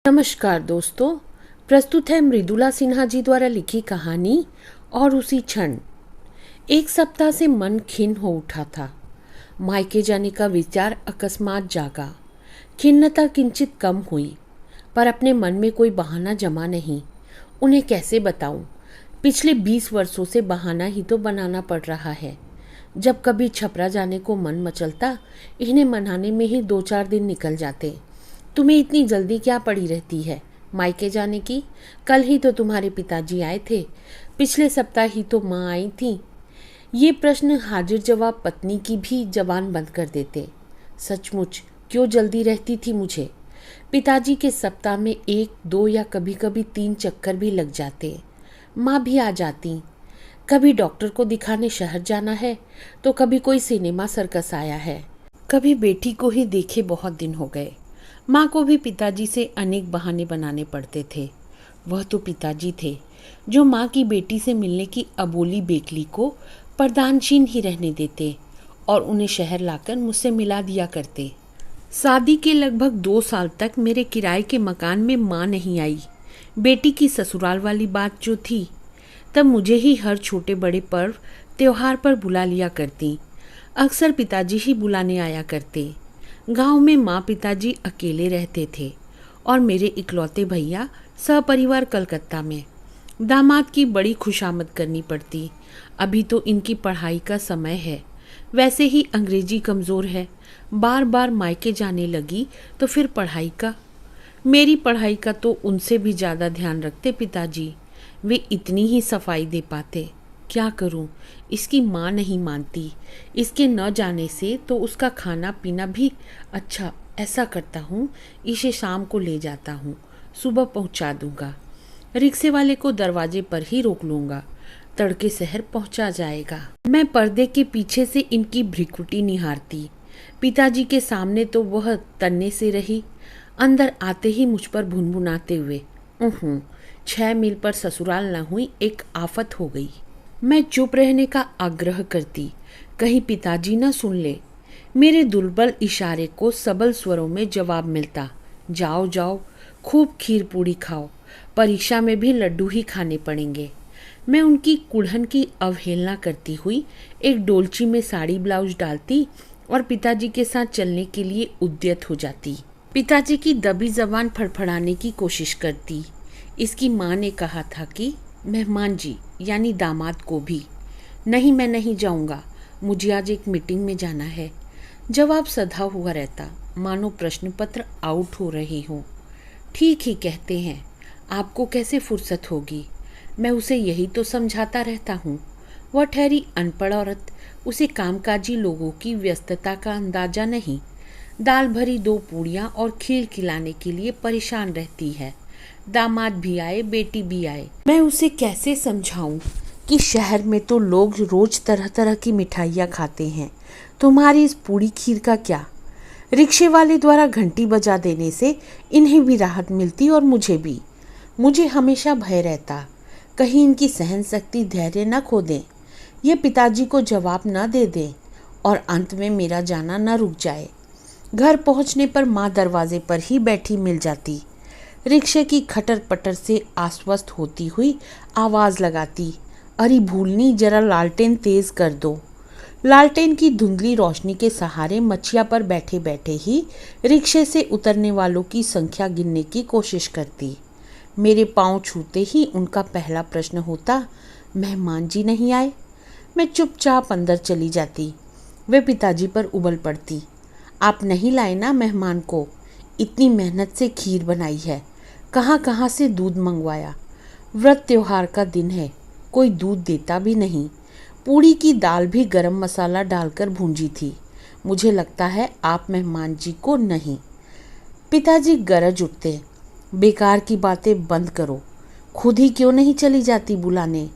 नमस्कार दोस्तों, प्रस्तुत है मृदुला सिन्हा जी द्वारा लिखी कहानी और उसी क्षण। एक सप्ताह से मन खिन्न हो उठा था। मायके जाने का विचार अकस्मात जागा। खिन्नता किंचित कम हुई, पर अपने मन में कोई बहाना जमा नहीं। उन्हें कैसे बताऊं? पिछले 20 वर्षों से बहाना ही तो बनाना पड़ रहा है। जब कभी छपरा जाने को मन मचलता, इन्हें मनाने में ही 2-4 दिन निकल जाते। तुम्हें इतनी जल्दी क्या पड़ी रहती है मायके जाने की? कल ही तो तुम्हारे पिताजी आए थे, पिछले सप्ताह ही तो माँ आई थी। ये प्रश्न हाजिर जवाब पत्नी की भी जबान बंद कर देते। सचमुच क्यों जल्दी रहती थी मुझे? पिताजी के सप्ताह में 1-2 या कभी कभी 3 चक्कर भी लग जाते। माँ भी आ जाती। कभी डॉक्टर को दिखाने शहर जाना है, तो कभी कोई सिनेमा सर्कस आया है। कभी बेटी को ही देखे बहुत दिन हो गए। माँ को भी पिताजी से अनेक बहाने बनाने पड़ते थे। वह तो पिताजी थे जो माँ की बेटी से मिलने की अबोली बेकली को पर्दानशीन ही रहने देते और उन्हें शहर लाकर मुझसे मिला दिया करते। शादी के लगभग 2 साल तक मेरे किराए के मकान में माँ नहीं आई। बेटी की ससुराल वाली बात जो थी, तब मुझे ही हर छोटे बड़े पर्व त्योहार पर बुला लिया करती। अक्सर पिताजी ही बुलाने आया करते। गांव में माँ पिताजी अकेले रहते थे और मेरे इकलौते भैया सपरिवार कलकत्ता में। दामाद की बड़ी खुशामद करनी पड़ती। अभी तो इनकी पढ़ाई का समय है, वैसे ही अंग्रेजी कमज़ोर है। बार बार मायके जाने लगी तो फिर पढ़ाई का। मेरी पढ़ाई का तो उनसे भी ज़्यादा ध्यान रखते पिताजी। वे इतनी ही सफाई दे पाते। क्या करूं, इसकी माँ नहीं मानती। इसके न जाने से तो उसका खाना पीना भी। अच्छा, ऐसा करता हूँ, इसे शाम को ले जाता हूँ, सुबह पहुँचा दूंगा। रिक्शे वाले को दरवाजे पर ही रोक लूँगा, तड़के शहर पहुँचा जाएगा। मैं पर्दे के पीछे से इनकी भ्रिकुटी निहारती। पिताजी के सामने तो वह तन्ने से रही, अंदर आते ही मुझ पर भुनभुनाते हुए 6 मील पर ससुराल न हुई, एक आफत हो गई। मैं चुप रहने का आग्रह करती, कहीं पिताजी न सुन ले। मेरे दुर्बल इशारे को सबल स्वरों में जवाब मिलता, जाओ जाओ, खूब खीर पूड़ी खाओ, परीक्षा में भी लड्डू ही खाने पड़ेंगे। मैं उनकी कुढ़न की अवहेलना करती हुई एक डोलची में साड़ी ब्लाउज डालती और पिताजी के साथ चलने के लिए उद्यत हो जाती। पिताजी की दबी जबान फड़फड़ाने की कोशिश करती। इसकी माँ ने कहा था कि मेहमान जी यानी दामाद को भी। नहीं, मैं नहीं जाऊंगा, मुझे आज एक मीटिंग में जाना है। जवाब सधा हुआ रहता, मानो प्रश्न पत्र आउट हो रहे हो। ठीक ही कहते हैं, आपको कैसे फुर्सत होगी? मैं उसे यही तो समझाता रहता हूँ। वह ठहरी अनपढ़ औरत, उसे कामकाजी लोगों की व्यस्तता का अंदाजा नहीं। दाल भरी 2 पूड़ियाँ और खीर खिलाने के लिए परेशान रहती है। दामाद भी आए, बेटी भी आए। मैं उसे कैसे समझाऊं कि शहर में तो लोग रोज तरह तरह की मिठाइयाँ खाते हैं, तुम्हारी इस पूड़ी खीर का क्या? रिक्शे वाले द्वारा घंटी बजा देने से इन्हें भी राहत मिलती और मुझे भी। मुझे हमेशा भय रहता, कहीं इनकी सहन शक्ति धैर्य न खो दें, ये पिताजी को जवाब न दे दें और अंत में मेरा जाना न रुक जाए। घर पहुंचने पर माँ दरवाजे पर ही बैठी मिल जाती। रिक्शे की खटर पटर से आश्वस्त होती हुई आवाज़ लगाती, अरे भूलनी, जरा लालटेन तेज कर दो। लालटेन की धुंधली रोशनी के सहारे मछिया पर बैठे बैठे ही रिक्शे से उतरने वालों की संख्या गिनने की कोशिश करती। मेरे पांव छूते ही उनका पहला प्रश्न होता, मेहमान जी नहीं आए? मैं चुपचाप अंदर चली जाती। वे पिताजी पर उबल पड़ती, आप नहीं लाए ना मेहमान को? इतनी मेहनत से खीर बनाई है, कहाँ कहाँ से दूध मंगवाया। व्रत त्योहार का दिन है, कोई दूध देता भी नहीं। पूड़ी की दाल भी गरम मसाला डालकर भूंजी थी। मुझे लगता है आप मेहमान जी को नहीं। पिताजी गरज उठते, बेकार की बातें बंद करो, खुद ही क्यों नहीं चली जाती बुलाने?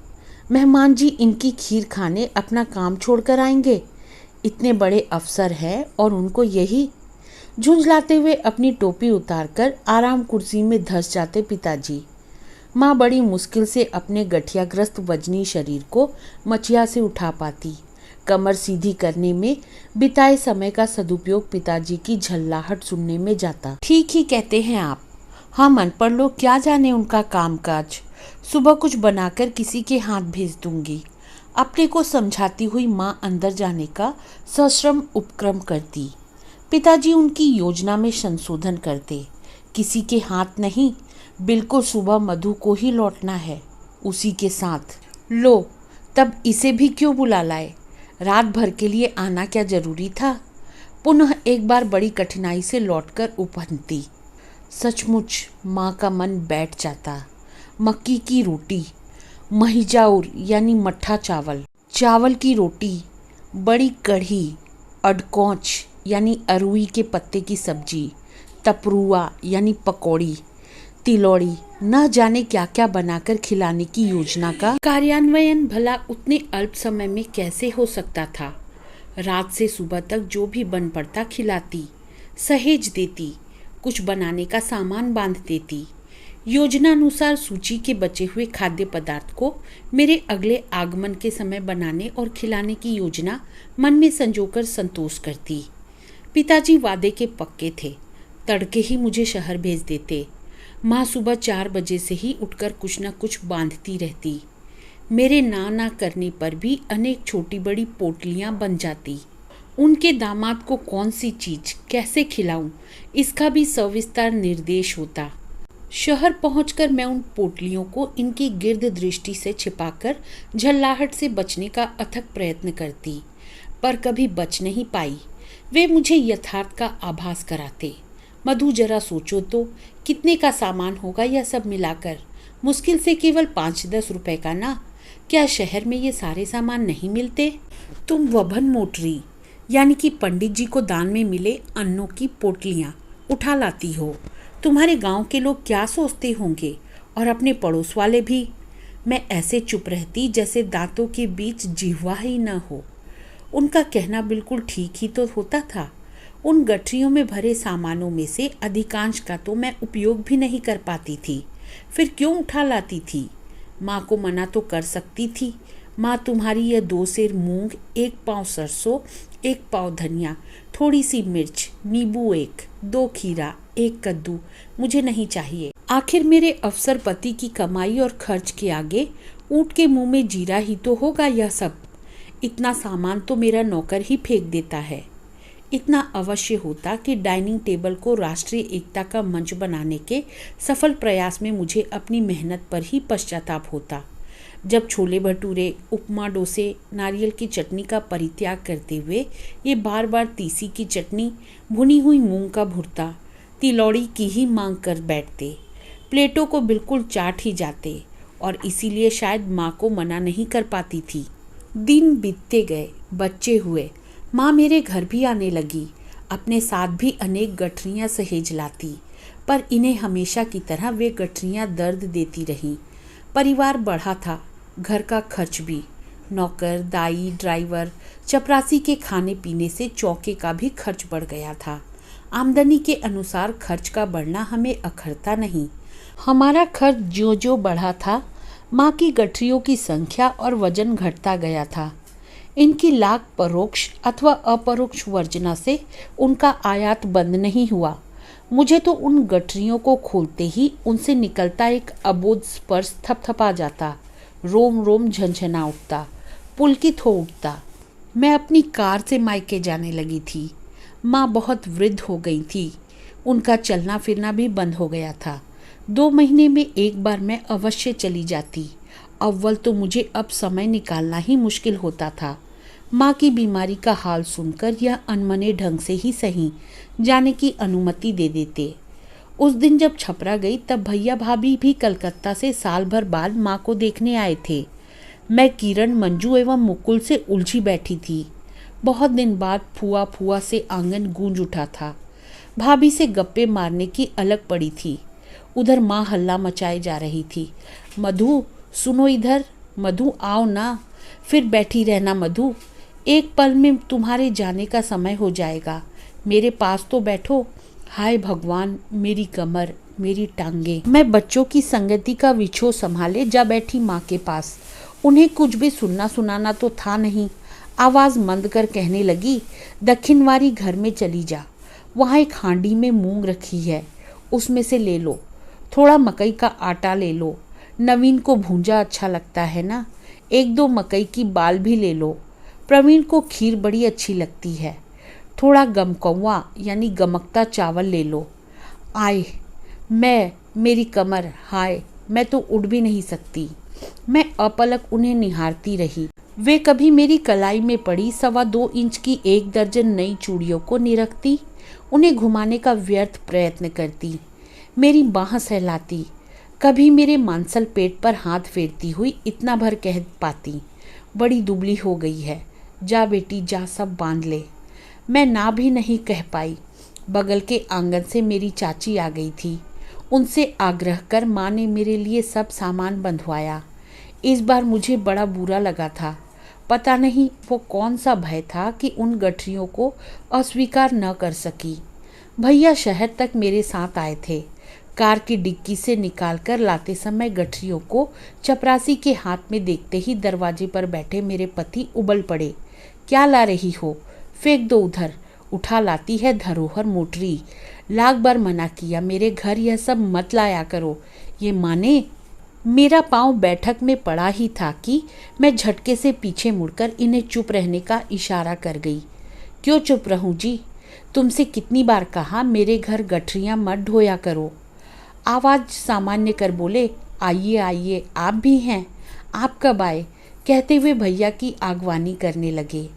मेहमान जी इनकी खीर खाने अपना काम छोड़कर आएंगे? इतने बड़े अफसर हैं और उनको यही। झुंझलाते हुए अपनी टोपी उतारकर आराम कुर्सी में धंस जाते पिताजी। माँ बड़ी मुश्किल से अपने गठियाग्रस्त वजनी शरीर को मचिया से उठा पाती। कमर सीधी करने में बिताए समय का सदुपयोग पिताजी की झल्लाहट सुनने में जाता। ठीक ही कहते हैं आप, हाँ, मन पर लो, क्या जाने उनका कामकाज। सुबह कुछ बनाकर किसी के हाथ भेज दूंगी। अपने को समझाती हुई माँ अंदर जाने का सश्रम उपक्रम करती। पिताजी उनकी योजना में संशोधन करते। किसी के हाथ नहीं, बिल्कुल सुबह मधु को ही लौटना है, उसी के साथ। लो, तब इसे भी क्यों बुला लाए? रात भर के लिए आना क्या जरूरी था? पुनः एक बार बड़ी कठिनाई से लौटकर उपहनती। सचमुच माँ का मन बैठ जाता। मक्की की रोटी, महिजाउर यानी मट्ठा चावल, चावल की रोटी, बड़ी कढ़ी, अडकौच यानी अरुई के पत्ते की सब्जी, तपरुआ यानी पकौड़ी, तिलौड़ी, न जाने क्या क्या बनाकर खिलाने की योजना का कार्यान्वयन भला उतने अल्प समय में कैसे हो सकता था। रात से सुबह तक जो भी बन पड़ता खिलाती, सहेज देती, कुछ बनाने का सामान बांध देती। योजनानुसार सूची के बचे हुए खाद्य पदार्थ को मेरे अगले आगमन के समय बनाने और खिलाने की योजना मन में संजोकर संतोष करती। पिताजी वादे के पक्के थे, तड़के ही मुझे शहर भेज देते। माँ सुबह 4 बजे से ही उठकर कुछ न कुछ बांधती रहती। मेरे ना करने पर भी अनेक छोटी बड़ी पोटलियाँ बन जाती। उनके दामाद को कौन सी चीज कैसे खिलाऊं, इसका भी सविस्तार निर्देश होता। शहर पहुंचकर मैं उन पोटलियों को इनकी गिर्द दृष्टि से छिपाकर झल्लाहट से बचने का अथक प्रयत्न करती, पर कभी बच नहीं पाई। वे मुझे यथार्थ का आभास कराते। मधु, जरा सोचो तो, कितने का सामान होगा यह सब मिलाकर? मुश्किल से केवल 5-10 रुपए का ना। क्या शहर में ये सारे सामान नहीं मिलते? तुम वभन मोटरी यानी कि पंडित जी को दान में मिले अन्नों की पोटलियाँ उठा लाती हो। तुम्हारे गांव के लोग क्या सोचते होंगे, और अपने पड़ोस वाले भी। मैं ऐसे चुप रहती जैसे दांतों के बीच जिह्वा ही न हो। उनका कहना बिल्कुल ठीक ही तो होता था। उन गठरियों में भरे सामानों में से अधिकांश का तो मैं उपयोग भी नहीं कर पाती थी, फिर क्यों उठा लाती थी? माँ को मना तो कर सकती थी। माँ, तुम्हारी यह 2 सेर मूंग, 1 पाव सरसों, 1 पाव धनिया, थोड़ी सी मिर्च, नींबू 1, 2 खीरा, 1 कद्दू मुझे नहीं चाहिए। आखिर मेरे अफसर पति की कमाई और खर्च के आगे ऊँट के मुंह में जीरा ही तो होगा यह सब। इतना सामान तो मेरा नौकर ही फेंक देता है। इतना अवश्य होता कि डाइनिंग टेबल को राष्ट्रीय एकता का मंच बनाने के सफल प्रयास में मुझे अपनी मेहनत पर ही पश्चाताप होता। जब छोले भटूरे, उपमा, डोसे, नारियल की चटनी का परित्याग करते हुए ये बार बार तीसी की चटनी, भुनी हुई मूंग का भुर्ता, तिलौड़ी की ही मांग कर बैठते। प्लेटों को बिल्कुल चाट ही जाते, और इसीलिए शायद माँ को मना नहीं कर पाती थी। दिन बीतते गए, बच्चे हुए, माँ मेरे घर भी आने लगी। अपने साथ भी अनेक गठरियाँ सहेज लाती, पर इन्हें हमेशा की तरह वे गठरियाँ दर्द देती रहीं। परिवार बढ़ा था, घर का खर्च भी, नौकर, दाई, ड्राइवर, चपरासी के खाने पीने से चौके का भी खर्च बढ़ गया था। आमदनी के अनुसार खर्च का बढ़ना हमें अखरता नहीं। हमारा खर्च जो जो बढ़ा था, माँ की गठरियों की संख्या और वजन घटता गया था। इनकी लाख परोक्ष अथवा अपरोक्ष वर्जना से उनका आयात बंद नहीं हुआ। मुझे तो उन गठरियों को खोलते ही उनसे निकलता एक अबोध स्पर्श थपथपा जाता, रोम रोम झंझना उठता, पुलकित हो उठता। मैं अपनी कार से मायके जाने लगी थी। माँ बहुत वृद्ध हो गई थी, उनका चलना फिरना भी बंद हो गया था। 2 महीने में एक बार मैं अवश्य चली जाती। अव्वल तो मुझे अब समय निकालना ही मुश्किल होता था। माँ की बीमारी का हाल सुनकर यह अनमने ढंग से ही सही जाने की अनुमति दे देते। उस दिन जब छपरा गई तब भैया भाभी भी कलकत्ता से साल भर बाद माँ को देखने आए थे। मैं किरण, मंजू एवं मुकुल से उलझी बैठी थी। बहुत दिन बाद फुआ से आंगन गूंज उठा था। भाभी से गप्पे मारने की अलग पड़ी थी। उधर माँ हल्ला मचाए जा रही थी। मधु सुनो इधर, मधु आओ ना, फिर बैठी रहना मधु, एक पल में तुम्हारे जाने का समय हो जाएगा, मेरे पास तो बैठो। हाय भगवान, मेरी कमर, मेरी टांगे। मैं बच्चों की संगति का विछोह संभाले जा बैठी माँ के पास। उन्हें कुछ भी सुनना सुनाना तो था नहीं। आवाज़ मंद कर कहने लगी, दक्षिणवारी घर में चली जा, वहाँ एक हांडी में मूंग रखी है, उसमें से ले लो। थोड़ा मकई का आटा ले लो, नवीन को भूंजा अच्छा लगता है ना, एक दो मकई की बाल भी ले लो, प्रवीण को खीर बड़ी अच्छी लगती है, थोड़ा गमकौवा यानी गमकता चावल ले लो। आय मेरी कमर, हाय मैं तो उठ भी नहीं सकती। मैं अपलक उन्हें निहारती रही। वे कभी मेरी कलाई में पड़ी 2.25 इंच की 1 दर्जन नई चूड़ियों को निरखती, उन्हें घुमाने का व्यर्थ प्रयत्न करती, मेरी बाह सहलाती, कभी मेरे मांसल पेट पर हाथ फेरती हुई इतना भर कह पाती, बड़ी दुबली हो गई है, जा बेटी जा, सब बांध ले। मैं ना भी नहीं कह पाई। बगल के आंगन से मेरी चाची आ गई थी। उनसे आग्रह कर माँ ने मेरे लिए सब सामान बंधवाया। इस बार मुझे बड़ा बुरा लगा था। पता नहीं वो कौन सा भय था कि उन गठरियों को अस्वीकार न कर सकी। भैया शहर तक मेरे साथ आए थे। कार की डिक्की से निकालकर लाते समय गठरियों को चपरासी के हाथ में देखते ही दरवाजे पर बैठे मेरे पति उबल पड़े। क्या ला रही हो? फेंक दो उधर। उठा लाती है धरोहर मोटरी। लाख बार मना किया, मेरे घर यह सब मत लाया करो। ये माने? मेरा पाँव बैठक में पड़ा ही था कि मैं झटके से पीछे मुड़कर इन्हें चुप रहने का इशारा कर गई। क्यों चुप रहूं जी? तुमसे कितनी बार कहा मेरे घर गठरियाँ मत ढोया करो। आवाज़ सामान्य कर बोले, आइए आइए, आप भी हैं, आप कब आए? कहते हुए भैया की आगवानी करने लगे।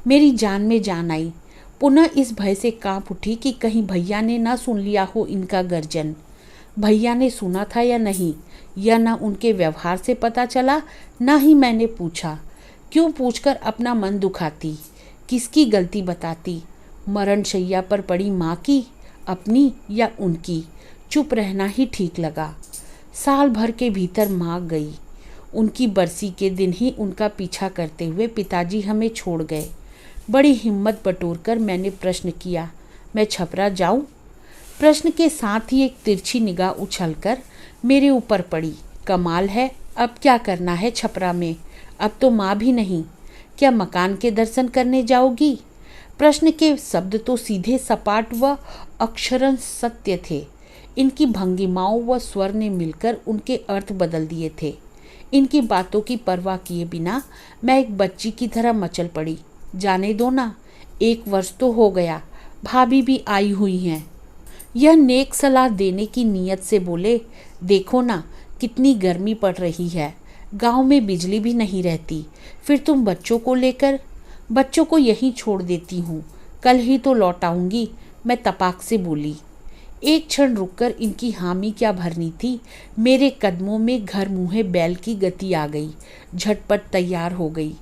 मेरी जान में जान आई। पुनः इस भय से कांप उठी कि कहीं भैया ने ना सुन लिया हो इनका गर्जन। भैया ने सुना था या नहीं, यह न उनके व्यवहार से पता चला, ना ही मैंने पूछा। क्यों पूछकर अपना मन दुखाती? किसकी गलती बताती? मरणशैया पर पड़ी माँ की, अपनी या उनकी? चुप रहना ही ठीक लगा। साल भर के भीतर माँ गई। उनकी बरसी के दिन ही उनका पीछा करते हुए पिताजी हमें छोड़ गए। बड़ी हिम्मत बटोरकर मैंने प्रश्न किया, मैं छपरा जाऊं? प्रश्न के साथ ही एक तिरछी निगाह उछलकर मेरे ऊपर पड़ी। कमाल है, अब क्या करना है छपरा में? अब तो माँ भी नहीं। क्या मकान के दर्शन करने जाओगी? प्रश्न के शब्द तो सीधे सपाट व अक्षरशः सत्य थे। इनकी भंगिमाओं व स्वर ने मिलकर उनके अर्थ बदल दिए थे। इनकी बातों की परवाह किए बिना मैं एक बच्ची की तरह मचल पड़ी। जाने दो ना, 1 वर्ष तो हो गया, भाभी भी आई हुई हैं। यह नेक सलाह देने की नीयत से बोले, देखो ना कितनी गर्मी पड़ रही है, गांव में बिजली भी नहीं रहती, फिर तुम बच्चों को लेकर? बच्चों को यहीं छोड़ देती हूँ, कल ही तो लौट आऊँगी, मैं तपाक से बोली। एक क्षण रुककर इनकी हामी क्या भरनी थी, मेरे कदमों में घर मुँहे बैल की गति आ गई। झटपट तैयार हो गई।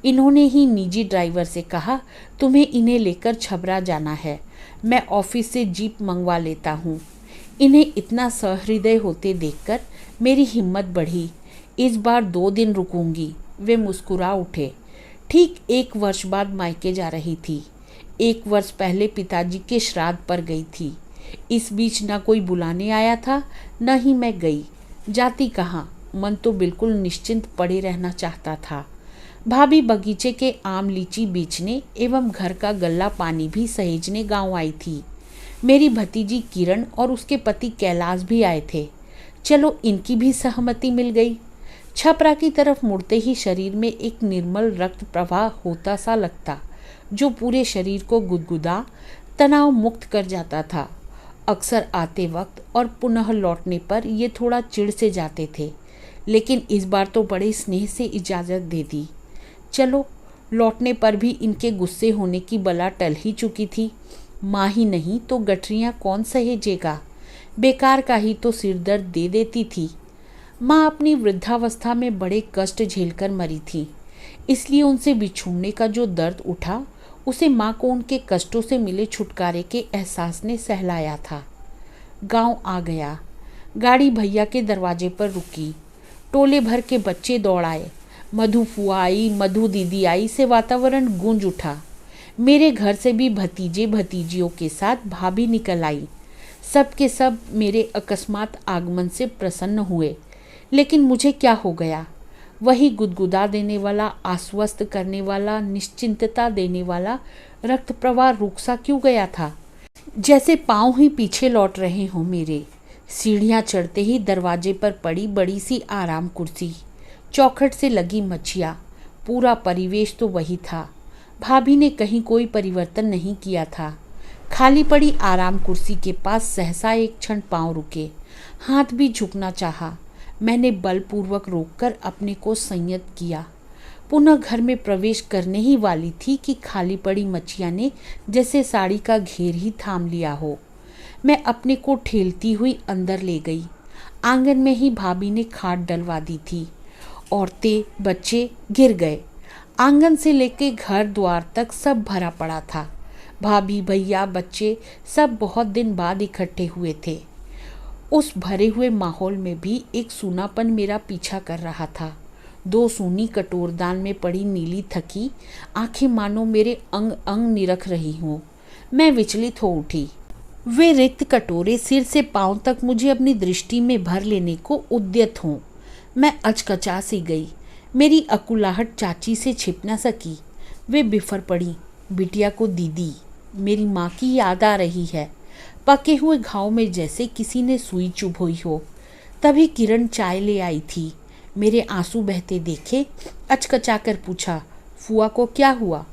इन्होंने ही निजी ड्राइवर से कहा, तुम्हें इन्हें लेकर छबरा जाना है, मैं ऑफिस से जीप मंगवा लेता हूँ। इन्हें इतना सहृदय होते देखकर मेरी हिम्मत बढ़ी। इस बार 2 दिन रुकूंगी। वे मुस्कुरा उठे। ठीक 1 वर्ष बाद मायके जा रही थी। 1 वर्ष पहले पिताजी के श्राद्ध पर गई थी। इस बीच न कोई बुलाने आया था, न ही मैं गई। जाती कहाँ, मन तो बिल्कुल निश्चिंत पड़े रहना चाहता था। भाभी बगीचे के आम लीची बेचने एवं घर का गल्ला पानी भी सहेजने गांव आई थी। मेरी भतीजी किरण और उसके पति कैलाश भी आए थे। चलो इनकी भी सहमति मिल गई। छपरा की तरफ मुड़ते ही शरीर में एक निर्मल रक्त प्रवाह होता सा लगता, जो पूरे शरीर को गुदगुदा तनाव मुक्त कर जाता था। अक्सर आते वक्त और पुनः लौटने पर ये थोड़ा चिढ़ से जाते थे, लेकिन इस बार तो बड़े स्नेह से इजाज़त दे दी। चलो, लौटने पर भी इनके गुस्से होने की बला टल ही चुकी थी। माँ ही नहीं तो गठरियाँ कौन सहेजेगा? बेकार का ही तो सिरदर्द दे देती थी। माँ अपनी वृद्धावस्था में बड़े कष्ट झेलकर मरी थी, इसलिए उनसे बिछुड़ने का जो दर्द उठा, उसे माँ को उनके कष्टों से मिले छुटकारे के एहसास ने सहलाया था। गांव आ गया। गाड़ी भैया के दरवाजे पर रुकी। टोले भर के बच्चे दौड़ आए। मधु फुआ आई, मधु दीदी आई से वातावरण गूंज उठा। मेरे घर से भी भतीजे भतीजियों के साथ भाभी निकल आई। सब के सब मेरे अकस्मात आगमन से प्रसन्न हुए। लेकिन मुझे क्या हो गया? वही गुदगुदा देने वाला, आश्वस्त करने वाला, निश्चिंतता देने वाला रक्त प्रवाह रुक सा क्यों गया था? जैसे पाँव ही पीछे लौट रहे हों मेरे। सीढ़ियाँ चढ़ते ही दरवाजे पर पड़ी बड़ी सी आराम कुर्सी, चौखट से लगी मच्छियाँ, पूरा परिवेश तो वही था। भाभी ने कहीं कोई परिवर्तन नहीं किया था। खाली पड़ी आराम कुर्सी के पास सहसा एक क्षण पांव रुके, हाथ भी झुकना चाहा। मैंने बलपूर्वक रोककर अपने को संयत किया। पुनः घर में प्रवेश करने ही वाली थी कि खाली पड़ी मच्छिया ने जैसे साड़ी का घेर ही थाम लिया हो। मैं अपने को ठेलती हुई अंदर ले गई। आंगन में ही भाभी ने खाट डलवा दी थी। औरतें, बच्चे गिर गए। आंगन से लेके घर द्वार तक सब भरा पड़ा था। भाभी, भैया, बच्चे सब बहुत दिन बाद इकट्ठे हुए थे। उस भरे हुए माहौल में भी एक सूनापन मेरा पीछा कर रहा था। दो सूनी कटोरदान में पड़ी नीली थकी आंखें मानो मेरे अंग अंग निरख रही हों। मैं विचलित हो उठी। वे रिक्त कटोरे सिर से पांव तक मुझे अपनी दृष्टि में भर लेने को उद्यत हों। मैं अचकचा सी गई। मेरी अकुलाहट चाची से छिप न सकी। वे बिफर पड़ी। बिटिया को दीदी, मेरी माँ की याद आ रही है। पके हुए घाव में जैसे किसी ने सुई चुभोई हो। तभी किरण चाय ले आई थी। मेरे आंसू बहते देखे अचकचाकर पूछा, फुआ को क्या हुआ?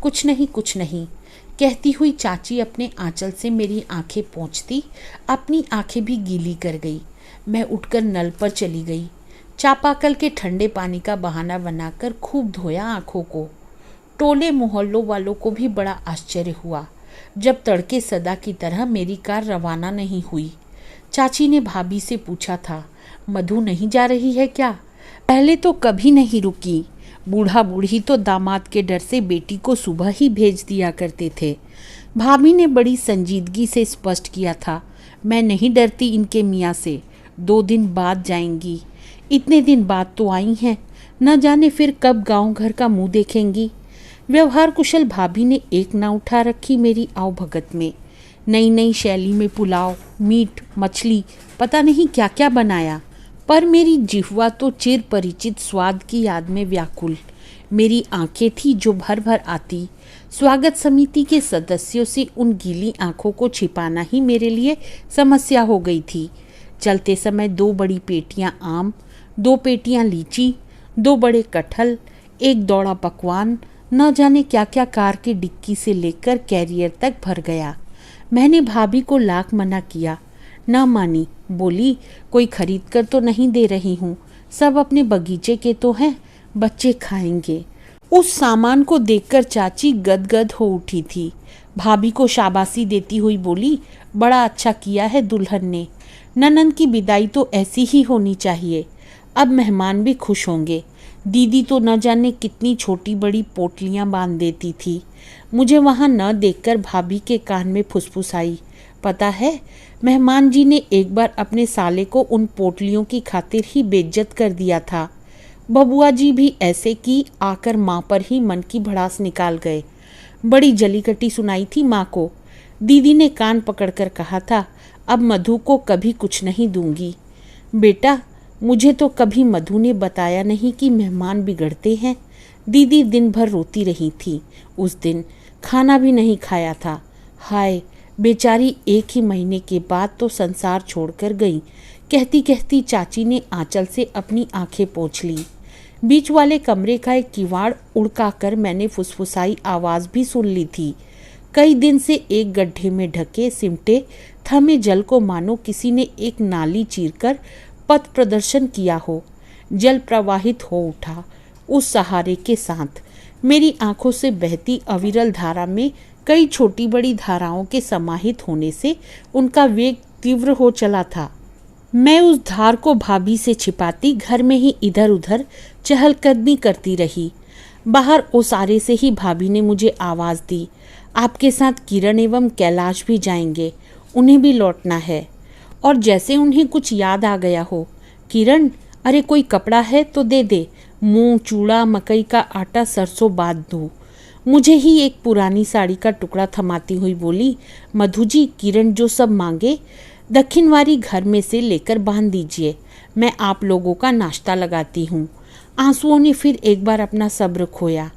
कुछ नहीं, कुछ नहीं, कहती हुई चाची अपने आंचल से मेरी आंखें पोंछती अपनी आंखें भी गीली कर गई। मैं उठकर नल पर चली गई। चापाकल के ठंडे पानी का बहाना बनाकर खूब धोया आंखों को। टोले मोहल्लों वालों को भी बड़ा आश्चर्य हुआ जब तड़के सदा की तरह मेरी कार रवाना नहीं हुई। चाची ने भाभी से पूछा था, मधु नहीं जा रही है क्या? पहले तो कभी नहीं रुकी। बूढ़ा बूढ़ी तो दामाद के डर से बेटी को सुबह ही भेज दिया करते थे। भाभी ने बड़ी संजीदगी से स्पष्ट किया था, मैं नहीं डरती इनके मियाँ से, 2 दिन बाद जाएंगी। इतने दिन बाद तो आई हैं, न जाने फिर कब गांव घर का मुंह देखेंगी। व्यवहार कुशल भाभी ने एक ना उठा रखी मेरी आवभगत में। नई नई शैली में पुलाव, मीट, मछली, पता नहीं क्या क्या बनाया, पर मेरी जिह्वा तो चिर परिचित स्वाद की याद में व्याकुल। मेरी आंखें थी जो भर भर आती। स्वागत समिति के सदस्यों से उन गीली आंखों को छिपाना ही मेरे लिए समस्या हो गई थी। चलते समय 2 बड़ी पेटियां आम, 2 पेटियां लीची, 2 बड़े कटहल, एक दौड़ा पकवान, न जाने क्या क्या कार की डिक्की से लेकर कैरियर तक भर गया। मैंने भाभी को लाख मना किया, ना मानी। बोली, कोई खरीद कर तो नहीं दे रही हूँ, सब अपने बगीचे के तो हैं, बच्चे खाएंगे। उस सामान को देखकर चाची गदगद हो उठी थी। भाभी को शाबाशी देती हुई बोली, बड़ा अच्छा किया है दुल्हन ने, ननंद की विदाई तो ऐसी ही होनी चाहिए। अब मेहमान भी खुश होंगे। दीदी तो न जाने कितनी छोटी बड़ी पोटलियां बांध देती थी। मुझे वहां न देखकर भाभी के कान में फुसफुसाई, पता है, मेहमान जी ने एक बार अपने साले को उन पोटलियों की खातिर ही बेइज्जत कर दिया था। बबुआ जी भी ऐसे की आकर माँ पर ही मन की भड़ास निकाल गए। बड़ी जलीकटी सुनाई थी माँ को। दीदी ने कान पकड़कर कहा था, अब मधु को कभी कुछ नहीं दूंगी। बेटा, मुझे तो कभी मधु ने बताया नहीं कि मेहमान बिगड़ते हैं। दीदी दिन भर रोती रही थी। उस दिन खाना भी नहीं खाया था। हाय, बेचारी 1 ही महीने के बाद तो संसार छोड़कर गई। कहती कहती चाची ने आंचल से अपनी आंखें पोंछ ली। बीच वाले कमरे का एक किवाड़ उड़काकर मैंने फुसफुसाई आवाज़ भी सुन ली थी। कई दिन से एक गड्ढे में ढके सिमटे थमे जल को मानो किसी ने एक नाली चीरकर पथ प्रदर्शन किया हो। जल प्रवाहित हो उठा उस सहारे के साथ। मेरी आंखों से बहती अविरल धारा में कई छोटी बड़ी धाराओं के समाहित होने से उनका वेग तीव्र हो चला था। मैं उस धार को भाभी से छिपाती घर में ही इधर उधर चहलकदमी करती रही। बाहर ओसारे से ही भाभी ने मुझे आवाज़ दी, आपके साथ किरण एवं कैलाश भी जाएंगे, उन्हें भी लौटना है। और जैसे उन्हें कुछ याद आ गया हो, किरण, अरे कोई कपड़ा है तो दे दे, मूंग, चूड़ा, मकई का आटा, सरसों बांध दूँ। मुझे ही एक पुरानी साड़ी का टुकड़ा थमाती हुई बोली, मधु जी, किरण जो सब मांगे दक्षिणवारी घर में से लेकर बांध दीजिए, मैं आप लोगों का नाश्ता लगाती हूँ। आंसुओं ने फिर एक बार अपना सब्र खोया।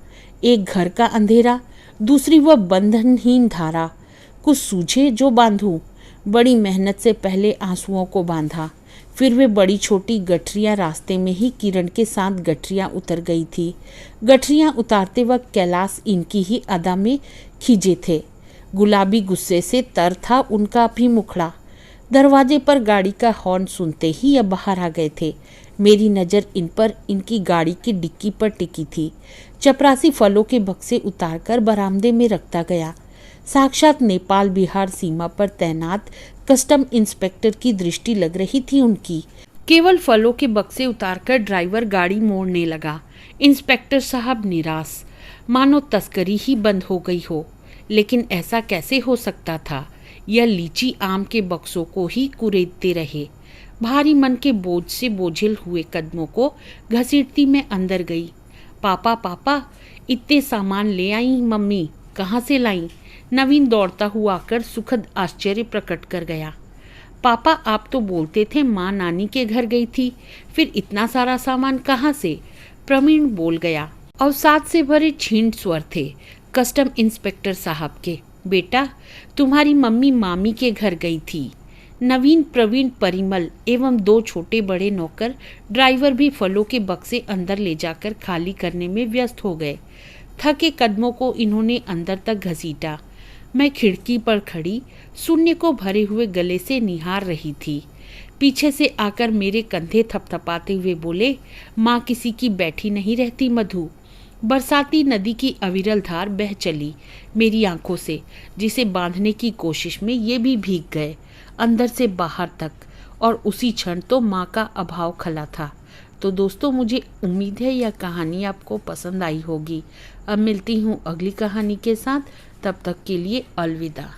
एक घर का अंधेरा, दूसरी वह बंधनहीन धारा। कुछ सूझे जो बांधूं। बड़ी मेहनत से पहले आंसुओं को बांधा, फिर वे बड़ी छोटी गठरियाँ रास्ते में ही किरण के साथ गठरियाँ उतर गई थी। गठरियाँ उतारते वक्त कैलाश इनकी ही अदा में खींचे थे। गुलाबी गुस्से से तर था उनका भी मुखड़ा। दरवाजे पर गाड़ी का हॉर्न सुनते ही यह बाहर आ गए थे। मेरी नज़र इन पर इनकी गाड़ी की डिक्की पर टिकी थी। चपरासी फलों के बक्से उतारकर बरामदे में रखता गया। साक्षात नेपाल बिहार सीमा पर तैनात कस्टम इंस्पेक्टर की दृष्टि लग रही थी उनकी। केवल फलों के बक्से उतारकर ड्राइवर गाड़ी मोड़ने लगा। इंस्पेक्टर साहब निराश, मानो तस्करी ही बंद हो गई हो। लेकिन ऐसा कैसे हो सकता था? यह लीची आम के बक्सों को ही कुरेदते रहे। भारी मन के बोझ से बोझिल हुए कदमों को घसीटती मैं अंदर गई। पापा पापा, इतने सामान ले आई मम्मी, कहाँ से लाई? नवीन दौड़ता हुआ आकर सुखद आश्चर्य प्रकट कर गया। पापा, आप तो बोलते थे माँ नानी के घर गई थी, फिर इतना सारा सामान कहाँ से? प्रवीण बोल गया। अवसाद से भरे क्षीण स्वर थे कस्टम इंस्पेक्टर साहब के। बेटा, तुम्हारी मम्मी मामी के घर गई थी। नवीन, प्रवीण, परिमल एवं 2 छोटे बड़े नौकर ड्राइवर भी फलों के बक्से अंदर ले जाकर खाली करने में व्यस्त हो गए। थके कदमों को इन्होंने अंदर तक घसीटा। मैं खिड़की पर खड़ी शून्य को भरे हुए गले से निहार रही थी। पीछे से आकर मेरे कंधे थपथपाते हुए बोले, माँ किसी की बैठी नहीं रहती मधु। बरसाती नदी की अविरल धार बह चली मेरी आंखों से, जिसे बांधने की कोशिश में ये भी भीग गए अंदर से बाहर तक। और उसी क्षण तो माँ का अभाव खला था। तो दोस्तों, मुझे उम्मीद है यह कहानी आपको पसंद आई होगी। अब मिलती हूँ अगली कहानी के साथ, तब तक के लिए अलविदा।